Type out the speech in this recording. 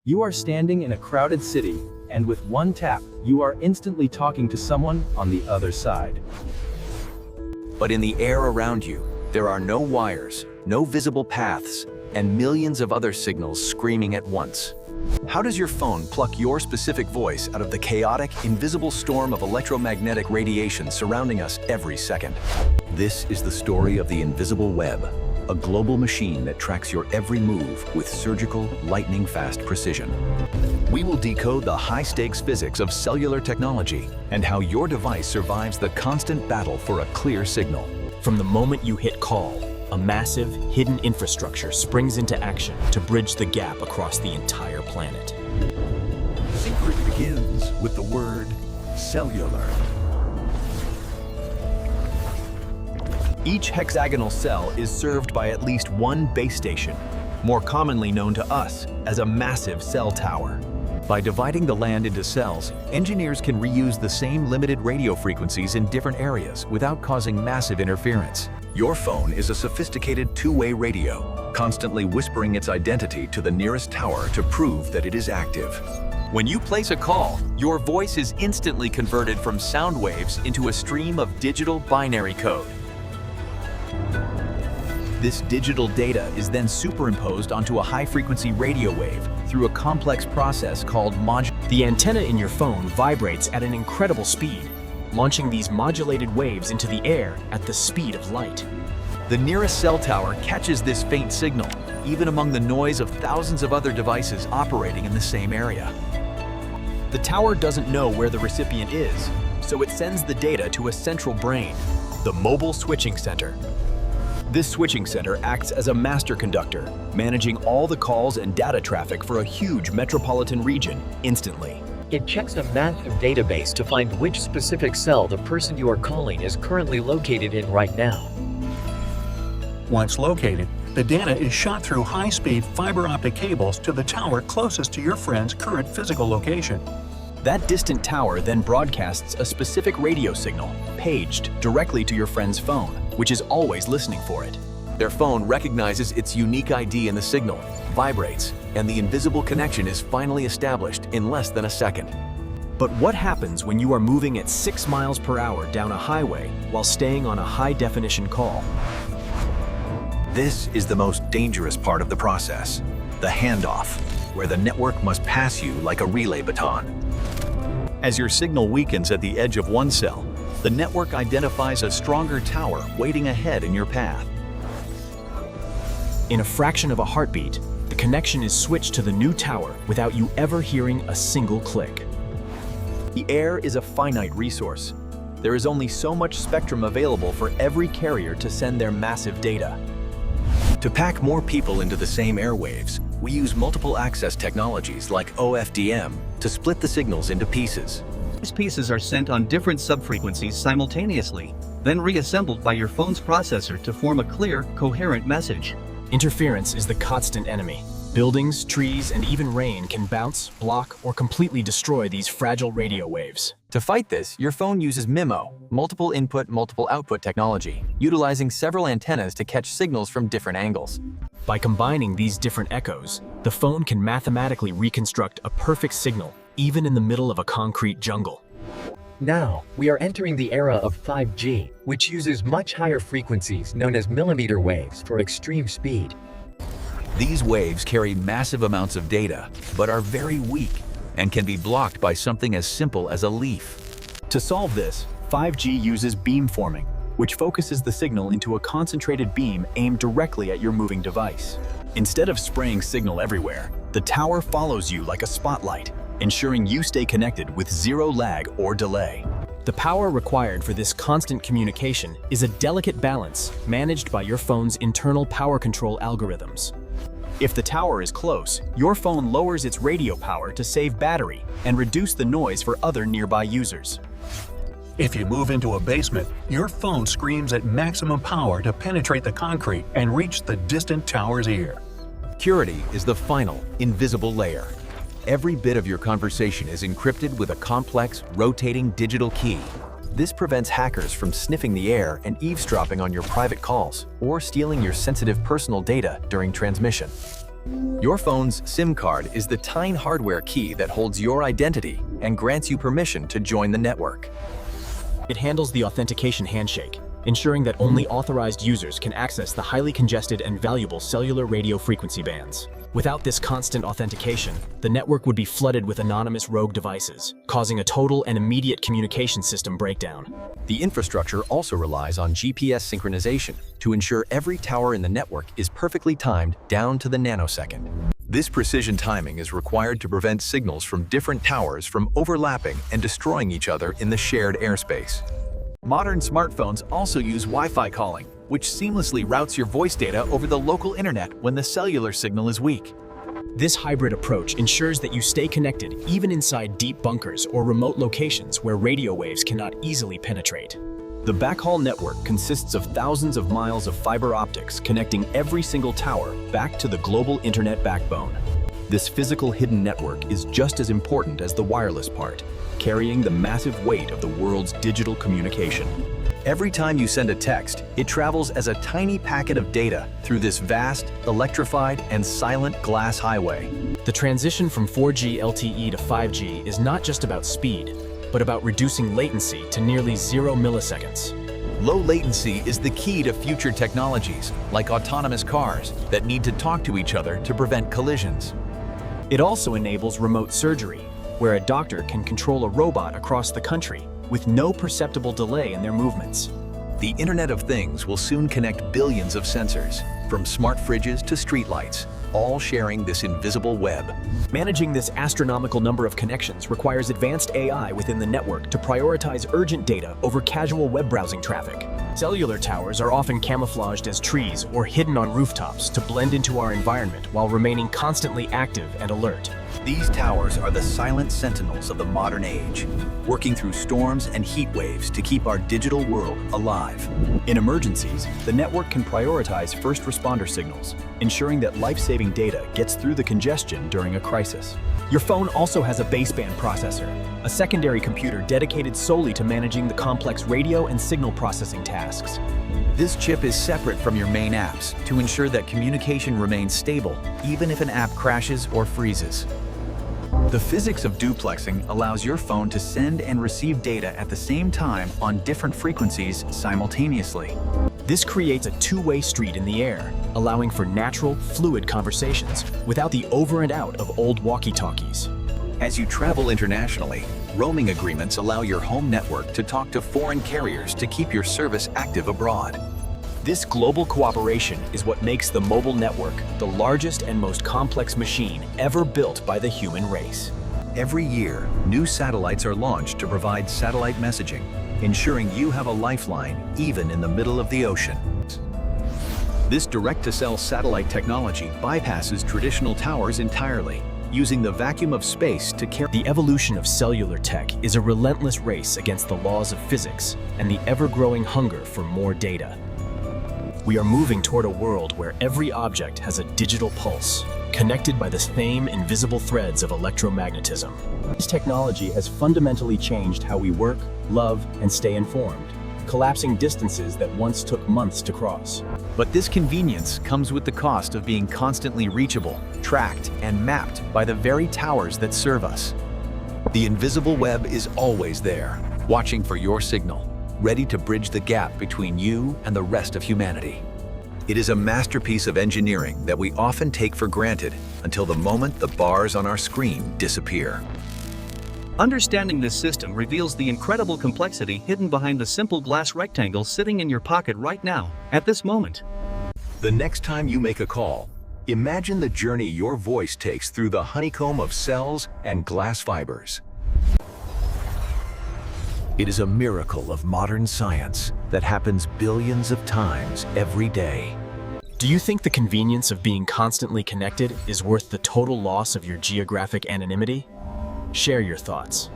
You are standing in a crowded city, and with one tap, you are instantly talking to someone on the other side. But in the air around you, there are no wires, no visible paths, and millions of other signals screaming at once. How does your phone pluck your specific voice out of the chaotic, invisible storm of electromagnetic radiation surrounding us every second? This is the story of the invisible web, a global machine that tracks your every move with surgical, lightning-fast precision. We will decode the high-stakes physics of cellular technology and how your device survives the constant battle for a clear signal. From the moment you hit call, a massive, hidden infrastructure springs into action to bridge the gap across the entire planet. Secret begins with the word cellular. Each hexagonal cell is served by at least one base station, more commonly known to us as a massive cell tower. By dividing the land into cells, engineers can reuse the same limited radio frequencies in different areas without causing massive interference. Your phone is a sophisticated two-way radio, constantly whispering its identity to the nearest tower to prove that it is active. When you place a call, your voice is instantly converted from sound waves into a stream of digital binary code. This digital data is then superimposed onto a high-frequency radio wave through a complex process called modulation. The antenna in your phone vibrates at an incredible speed, launching these modulated waves into the air at the speed of light. The nearest cell tower catches this faint signal, even among the noise of thousands of other devices operating in the same area. The tower doesn't know where the recipient is, so it sends the data to a central brain, the mobile switching center. This switching center acts as a master conductor, managing all the calls and data traffic for a huge metropolitan region instantly. It checks a massive database to find which specific cell the person you are calling is currently located in right now. Once located, the data is shot through high-speed fiber optic cables to the tower closest to your friend's current physical location. That distant tower then broadcasts a specific radio signal, paged directly to your friend's phone, which is always listening for it. Their phone recognizes its unique ID in the signal, vibrates, and the invisible connection is finally established in less than a second. But what happens when you are moving at 6 miles per hour down a highway while staying on a high-definition call? This is the most dangerous part of the process, the handoff, where the network must pass you like a relay baton. As your signal weakens at the edge of one cell, the network identifies a stronger tower waiting ahead in your path. In a fraction of a heartbeat, the connection is switched to the new tower without you ever hearing a single click. The air is a finite resource. There is only so much spectrum available for every carrier to send their massive data. To pack more people into the same airwaves, we use multiple access technologies like OFDM to split the signals into pieces. These pieces are sent on different subfrequencies simultaneously, then reassembled by your phone's processor to form a clear, coherent message. Interference is the constant enemy. Buildings, trees, and even rain can bounce, block, or completely destroy these fragile radio waves. To fight this, your phone uses MIMO, multiple input, multiple output technology, utilizing several antennas to catch signals from different angles. By combining these different echoes, the phone can mathematically reconstruct a perfect signal, even in the middle of a concrete jungle. Now, we are entering the era of 5G, which uses much higher frequencies known as millimeter waves for extreme speed. These waves carry massive amounts of data, but are very weak and can be blocked by something as simple as a leaf. To solve this, 5G uses beamforming, which focuses the signal into a concentrated beam aimed directly at your moving device. Instead of spraying signal everywhere, the tower follows you like a spotlight, ensuring you stay connected with zero lag or delay. The power required for this constant communication is a delicate balance managed by your phone's internal power control algorithms. If the tower is close, your phone lowers its radio power to save battery and reduce the noise for other nearby users. If you move into a basement, your phone screams at maximum power to penetrate the concrete and reach the distant tower's ear. Security is the final, invisible layer. Every bit of your conversation is encrypted with a complex, rotating digital key. This prevents hackers from sniffing the air and eavesdropping on your private calls or stealing your sensitive personal data during transmission. Your phone's SIM card is the tiny hardware key that holds your identity and grants you permission to join the network. It handles the authentication handshake, ensuring that only authorized users can access the highly congested and valuable cellular radio frequency bands. Without this constant authentication, the network would be flooded with anonymous rogue devices, causing a total and immediate communication system breakdown. The infrastructure also relies on GPS synchronization to ensure every tower in the network is perfectly timed down to the nanosecond. This precision timing is required to prevent signals from different towers from overlapping and destroying each other in the shared airspace. Modern smartphones also use Wi-Fi calling, which seamlessly routes your voice data over the local internet when the cellular signal is weak. This hybrid approach ensures that you stay connected even inside deep bunkers or remote locations where radio waves cannot easily penetrate. The backhaul network consists of thousands of miles of fiber optics connecting every single tower back to the global internet backbone. This physical hidden network is just as important as the wireless part, carrying the massive weight of the world's digital communication. Every time you send a text, it travels as a tiny packet of data through this vast, electrified, and silent glass highway. The transition from 4G LTE to 5G is not just about speed, but about reducing latency to nearly 0 milliseconds. Low latency is the key to future technologies, like autonomous cars, that need to talk to each other to prevent collisions. It also enables remote surgery, where a doctor can control a robot across the country with no perceptible delay in their movements. The Internet of Things will soon connect billions of sensors, from smart fridges to streetlights, all sharing this invisible web. Managing this astronomical number of connections requires advanced AI within the network to prioritize urgent data over casual web browsing traffic. Cellular towers are often camouflaged as trees or hidden on rooftops to blend into our environment while remaining constantly active and alert. These towers are the silent sentinels of the modern age, working through storms and heat waves to keep our digital world alive. In emergencies, the network can prioritize first responder signals, ensuring that life-saving data gets through the congestion during a crisis. Your phone also has a baseband processor, a secondary computer dedicated solely to managing the complex radio and signal processing tasks. This chip is separate from your main apps to ensure that communication remains stable, even if an app crashes or freezes. The physics of duplexing allows your phone to send and receive data at the same time on different frequencies simultaneously. This creates a two-way street in the air, allowing for natural, fluid conversations without the over and out of old walkie-talkies. As you travel internationally, roaming agreements allow your home network to talk to foreign carriers to keep your service active abroad. This global cooperation is what makes the mobile network the largest and most complex machine ever built by the human race. Every year, new satellites are launched to provide satellite messaging, ensuring you have a lifeline even in the middle of the ocean. This direct-to-cell satellite technology bypasses traditional towers entirely, using the vacuum of space to carry. The evolution of cellular tech is a relentless race against the laws of physics and the ever-growing hunger for more data. We are moving toward a world where every object has a digital pulse, connected by the same invisible threads of electromagnetism. This technology has fundamentally changed how we work, love, and stay informed, collapsing distances that once took months to cross. But this convenience comes with the cost of being constantly reachable, tracked, and mapped by the very towers that serve us. The invisible web is always there, watching for your signal, ready to bridge the gap between you and the rest of humanity. It is a masterpiece of engineering that we often take for granted until the moment the bars on our screen disappear. Understanding this system reveals the incredible complexity hidden behind the simple glass rectangle sitting in your pocket right now, at this moment. The next time you make a call, imagine the journey your voice takes through the honeycomb of cells and glass fibers. It is a miracle of modern science that happens billions of times every day. Do you think the convenience of being constantly connected is worth the total loss of your geographic anonymity? Share your thoughts.